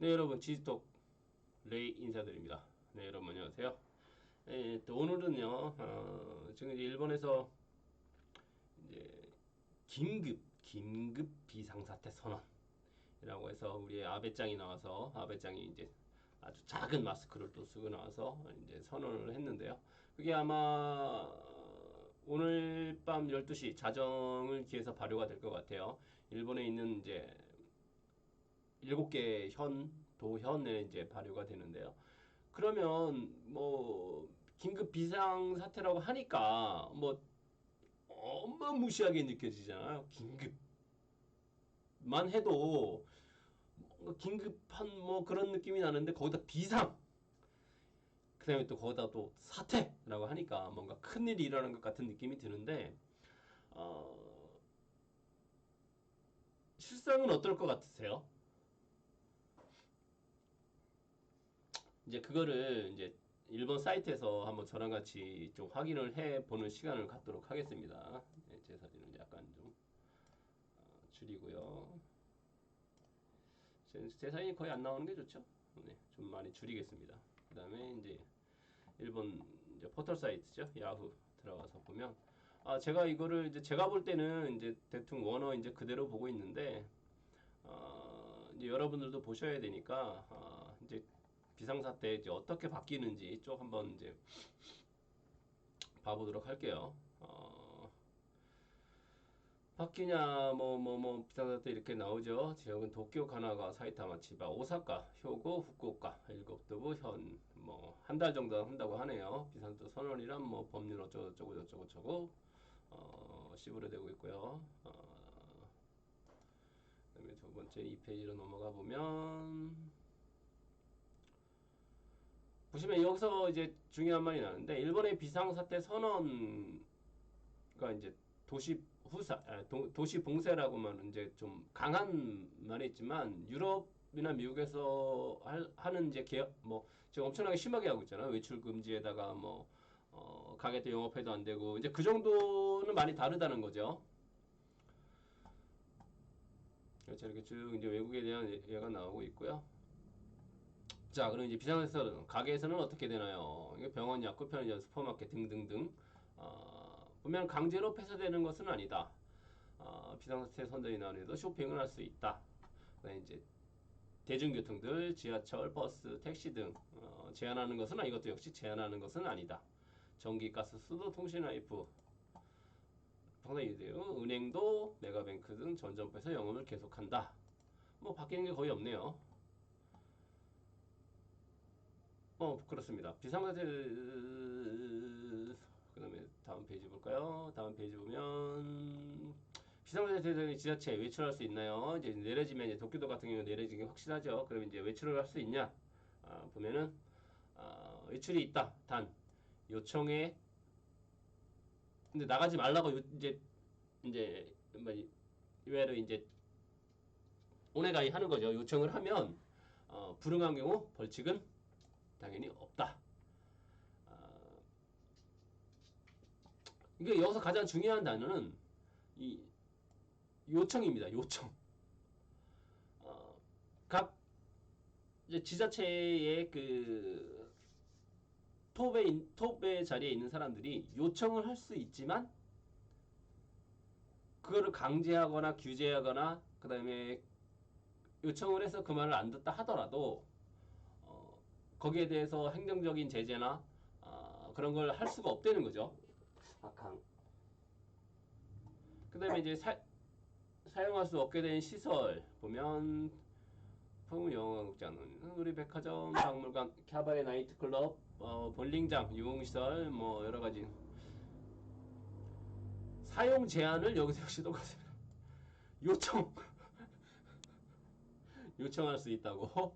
네, 여러분, 지스톡 레이 인사드립니다. 네, 여러분 안녕하세요. 또 오늘은요, 지금 이제 일본에서 이제 긴급 비상사태 선언이라고 해서 우리 아베짱이 나와서 아베짱이 이제 아주 작은 마스크를 또 쓰고 나와서 이제 선언을 했는데요. 그게 아마 오늘 밤 12시 자정을 기해서 발효가 될 것 같아요. 일본에 있는 이제 7개 도현에 이제 발효가 되는데요. 그러면 뭐 긴급 비상 사태라고 하니까 뭐 어마무시하게 느껴지잖아요. 긴급만 해도 뭔가 긴급한 뭐 그런 느낌이 나는데 거기다 비상 그다음에 또 거기다 또 사태라고 하니까 뭔가 큰일이 일어나는 것 같은 느낌이 드는데 어, 실상은 어떨 것 같으세요? 이제 그거를 이제 일본 사이트에서 한번 저랑 같이 좀 확인을 해 보는 시간을 갖도록 하겠습니다. 네, 제 사진을 약간 좀 줄이고요. 제 사진이 거의 안 나오는 게 좋죠? 네, 좀 많이 줄이겠습니다. 그 다음에 이제 일본 이제 포털 사이트죠. 야후 들어가서 보면 제가 이거를 이제 제가 볼 때는 이제 대충 원어 이제 그대로 보고 있는데 이제 여러분들도 보셔야 되니까 이제 비상사태 이제 어떻게 바뀌는지 쭉 한번 이제 봐보도록 할게요. 바뀌냐 비상사태 이렇게 나오죠. 지역은 도쿄, 가나가, 사이타마, 치바, 오사카, 효고, 후쿠오카, 일곱 도부, 현, 뭐 한 달 정도 한다고 하네요. 비상사태 선언이란 뭐 법률 어쩌고 저쩌고 저쩌고 저쩌고 시부로 되고 있고요. 그다음에 두 번째 2페이지로 넘어가 보면 보시면 여기서 이제 중요한 말이 나는데 일본의 비상사태 선언 그러니까 이제 도시 후사, 도시 봉쇄라고만 이제 좀 강한 말이 있지만 유럽이나 미국에서 하는 이제 개혁 뭐 지금 엄청나게 심하게 하고 있잖아요. 외출 금지에다가 뭐 가게도 영업해도 안 되고 이제 그 정도는 많이 다르다는 거죠. 그렇죠. 이렇게 쭉 이제 외국에 대한 예가 나오고 있고요. 자, 그럼 이제 비상에서는 가게에서는 어떻게 되나요? 이게 병원, 약국, 편의점, 슈퍼마켓 등등등. 보면 강제로 폐쇄되는 것은 아니다. 비상사태 선전이 나오는데도 쇼핑을 할 수 있다. 그다음에 이제 대중교통들, 지하철, 버스, 택시 등 제한하는 것은 이것도 역시 제한하는 것은 아니다. 전기, 가스, 수도, 통신, 와이프 상당히 돼요. 은행도 메가뱅크 등 전점포에서 영업을 계속한다. 뭐 바뀌는 게 거의 없네요. 그렇습니다. 비상사태, 그 다음에 다음 페이지 볼까요? 다음 페이지 보면, 비상사태 대상의 지자체 외출할 수 있나요? 이제 내려지면, 이제 도쿄도 같은 경우는 내려지는 게 확실하죠. 그러면 이제 외출을 할 수 있냐? 보면은, 외출이 있다. 단, 요청에, 근데 나가지 말라고 이제, 뭐, 이외로 이제, 오네가이 하는 거죠. 요청을 하면, 불응한 경우 벌칙은 당연히 없다. 이게 여기서 가장 중요한 단어는 이 요청입니다. 요청. 각 이제 지자체의 그 톱의 자리에 있는 사람들이 요청을 할 수 있지만 그거를 강제하거나 규제하거나 그 다음에 요청을 해서 그 말을 안 듣다 하더라도 거기에 대해서 행정적인 제재나 그런 걸 할 수가 없다는 거죠. 박항. 그 다음에 이제 사용할 수 없게 된 시설 보면 영화극장, 우리 백화점, 박물관, 캬바레 나이트클럽, 볼링장, 유흥시설, 뭐 여러가지 사용 제한을 여기서 역시 똑같습니다. 요청 요청할 수 있다고.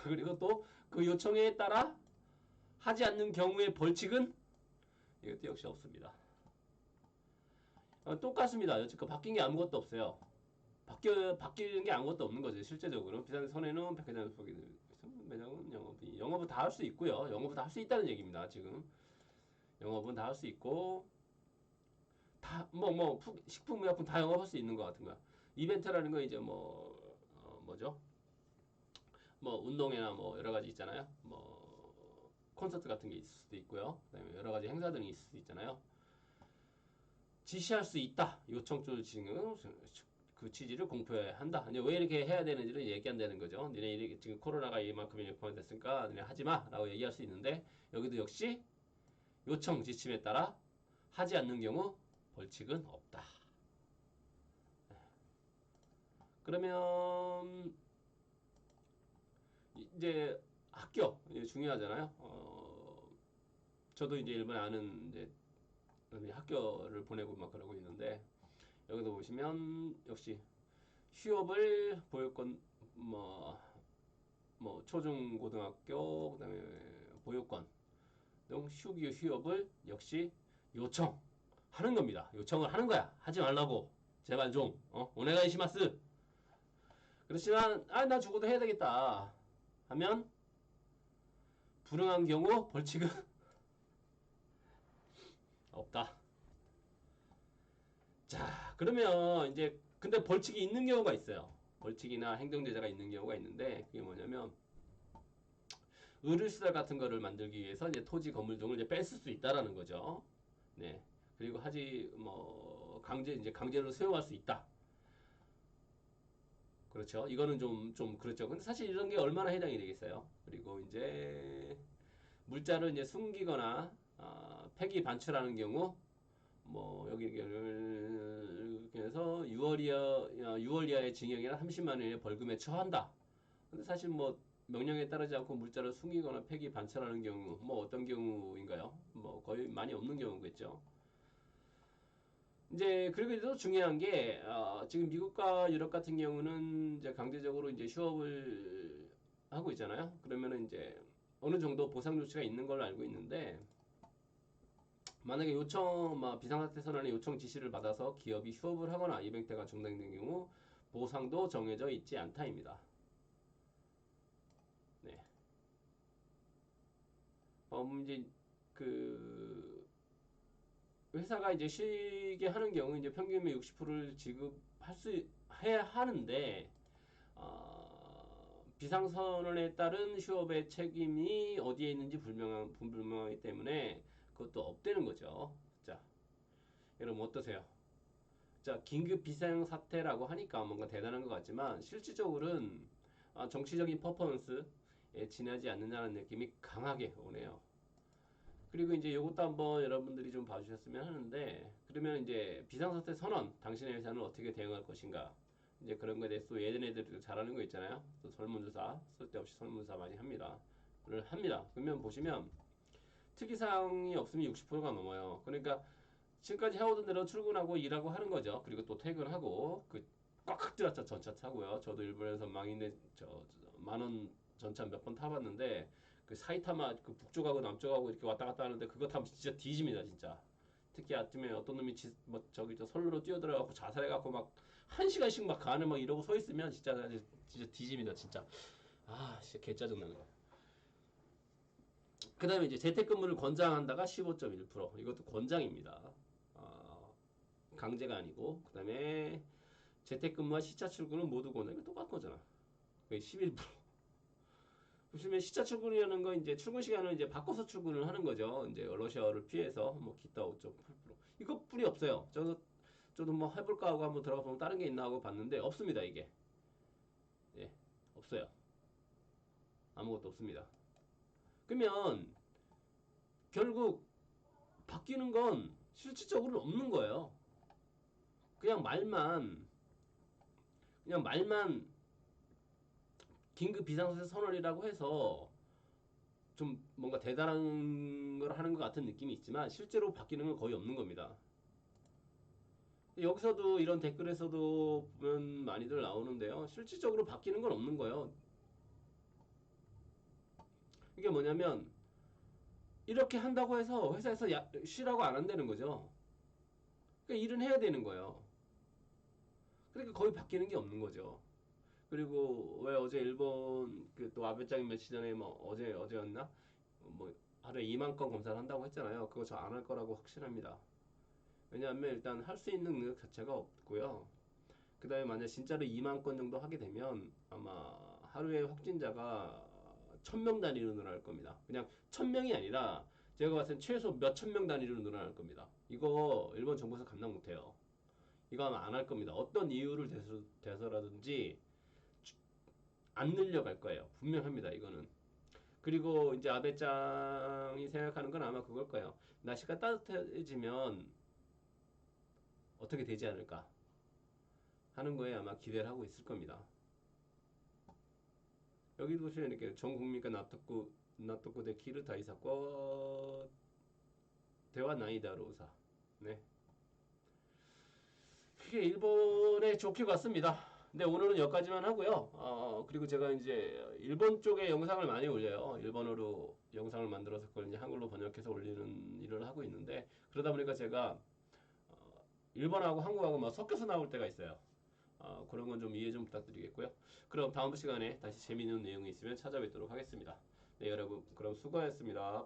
그리고 또 그 요청에 따라 하지 않는 경우의 벌칙은 이것도 역시 없습니다. 똑같습니다. 여태껏 바뀐 게 아무것도 없어요. 바뀌는 게 아무것도 없는 거죠. 실제적으로. 비싼 선에는 백화점 매장은 영업은 다 할 수 있고요. 영업은 다 할 수 있다는 얘기입니다. 지금. 영업은 다 할 수 있고, 식품, 의약품 다 영업할 수 있는 것 같은 거야. 이벤트라는 거 이제 뭐죠? 뭐 운동회나 뭐 여러 가지 있잖아요. 뭐 콘서트 같은 게 있을 수도 있고요. 그다음에 여러 가지 행사 등이 있을 수도 있잖아요. 지시할 수 있다. 요청조를 지금 그 취지를 공표해야 한다. 이제 왜 이렇게 해야 되는지를 얘기한다는 거죠. 니네 이렇게 지금 코로나가 이만큼 유행됐으니까 니네 하지 마라고 얘기할 수 있는데 여기도 역시 요청 지침에 따라 하지 않는 경우 벌칙은 없다. 그러면 이제 학교 이제 중요하잖아요. 저도 이제 일본에 아는 이제 학교를 보내고 막 그러고 있는데 여기도 보시면 역시 휴업을 보육권 뭐 초중 고등학교 그다음에 보육권 등 휴업을 역시 요청하는 겁니다. 요청을 하는 거야. 하지 말라고. 제발 좀. 오네가이시마스. 그렇지만 나 죽어도 해야 되겠다 하면 불응한 경우 벌칙은 없다. 자, 그러면 이제 근데 벌칙이 있는 경우가 있어요. 벌칙이나 행정제재가 있는 경우가 있는데 그게 뭐냐면 의료시설 같은 거를 만들기 위해서 이제 토지 건물 등을 이제 뺐을 수 있다라는 거죠. 네. 그리고 하지 뭐 강제로 수용할 수 있다. 그렇죠. 이거는 좀 그렇죠. 근데 사실 이런 게 얼마나 해당이 되겠어요. 그리고 이제 물자를 이제 숨기거나 폐기 반출하는 경우 뭐 여기 그래서 6월 이하의 징역이나 30만 원의 벌금에 처한다. 근데 사실 뭐 명령에 따르지 않고 물자를 숨기거나 폐기 반출하는 경우 뭐 어떤 경우인가요? 뭐 거의 많이 없는 경우겠죠. 이제 그리고 또 중요한 게 지금 미국과 유럽 같은 경우는 이제 강제적으로 이제 휴업을 하고 있잖아요. 그러면은 이제 어느 정도 보상 조치가 있는 걸로 알고 있는데 만약에 비상사태 선언의 요청 지시를 받아서 기업이 휴업을 하거나 이벤트가 중단된 경우 보상도 정해져 있지 않다입니다. 네. 이제 그 회사가 이제 쉬게 하는 경우 이제 평균의 60%를 지급할 수 해야 하는데 비상선언에 따른 휴업의 책임이 어디에 있는지 불분명하기 때문에 그것도 없대는 거죠. 자, 여러분 어떠세요? 자, 긴급 비상사태라고 하니까 뭔가 대단한 것 같지만 실질적으로는 정치적인 퍼포먼스에 지나지 않는다는 느낌이 강하게 오네요. 그리고 이제 이것도 한번 여러분들이 좀 봐주셨으면 하는데 그러면 이제 비상사태 선언 당신의 회사는 어떻게 대응할 것인가 이제 그런 거에 대해서 얘네들이 잘하는 거 있잖아요. 또 설문조사 쓸데없이 설문조사 많이 합니다. 그러면 보시면 특이사항이 없으면 60%가 넘어요. 그러니까 지금까지 해오던 대로 출근하고 일하고 하는 거죠. 그리고 또 퇴근하고 꽉 들어차 전차 타고요. 저도 일본에서 망인의 만원 전차 몇 번 타봤는데 그 사이타마 그 북쪽하고 남쪽하고 이렇게 왔다 갔다 하는데 그거 타면 진짜 뒤집니다 진짜. 특히 아침에 어떤 놈이 저 선로로 뛰어들어가고 자살해갖고 막 1시간씩 막 가는 막 이러고 서 있으면 진짜 뒤집니다 진짜. 진짜 개 짜증나는 거. 그 다음에 이제 재택근무를 권장한다가 15.1%. 이것도 권장입니다. 강제가 아니고. 그 다음에 재택근무와 시차 출근은 모두 권장. 이거 똑같은 거잖아. 11%. 보시면 시차 출근이라는 건 이제 출근 시간을 이제 바꿔서 출근을 하는 거죠. 이제 러시아어를 피해서 뭐 기타 5.8%. 이것뿐이 없어요. 저도 뭐 해볼까 하고 한번 들어가 보면 다른 게 있나 하고 봤는데 없습니다 이게. 예, 없어요. 아무것도 없습니다. 그러면 결국 바뀌는 건 실질적으로 없는 거예요. 그냥 말만 긴급 비상사태 선언이라고 해서 좀 뭔가 대단한 걸 하는 것 같은 느낌이 있지만 실제로 바뀌는 건 거의 없는 겁니다. 여기서도 이런 댓글에서도 보면 많이들 나오는데요. 실질적으로 바뀌는 건 없는 거예요. 이게 뭐냐면 이렇게 한다고 해서 회사에서 쉬라고 안 한다는 거죠. 그러니까 일은 해야 되는 거예요. 그러니까 거의 바뀌는 게 없는 거죠. 그리고 왜 어제 일본 그 또 아베짱이 며칠 전에 뭐 어제였나 뭐 하루에 2만 건 검사를 한다고 했잖아요. 그거 저 안 할 거라고 확신합니다. 왜냐하면 일단 할 수 있는 능력 자체가 없고요. 그 다음에 만약 진짜로 2만 건 정도 하게 되면 아마 하루에 확진자가 1000명 단위로 늘어날 겁니다. 그냥 1000명이 아니라 제가 봤을 땐 최소 몇천 명 단위로 늘어날 겁니다. 이거 일본 정부에서 감당 못해요. 이거 아마 안 할 겁니다. 어떤 이유를 대서라든지 안 늘려갈 거예요. 분명합니다. 이거는. 그리고 이제 아베짱이 생각하는 건 아마 그걸 거예요. 날씨가 따뜻해지면 어떻게 되지 않을까 하는 거에 아마 기대를 하고 있을 겁니다. 여기도 보시면 이렇게 전 국민과 나토쿠 대 키르 다이사과 대화 나이다로사. 네. 그게 일본의 좋게 갔습니다. 네, 오늘은 여기까지만 하고요. 그리고 제가 이제 일본 쪽에 영상을 많이 올려요. 일본어로 영상을 만들어서 그걸 이제 한글로 번역해서 올리는 일을 하고 있는데, 그러다 보니까 제가 일본하고 한국하고 막 섞여서 나올 때가 있어요. 그런 건 좀 이해 좀 부탁드리겠고요. 그럼 다음 시간에 다시 재미있는 내용이 있으면 찾아뵙도록 하겠습니다. 네, 여러분, 그럼 수고하셨습니다.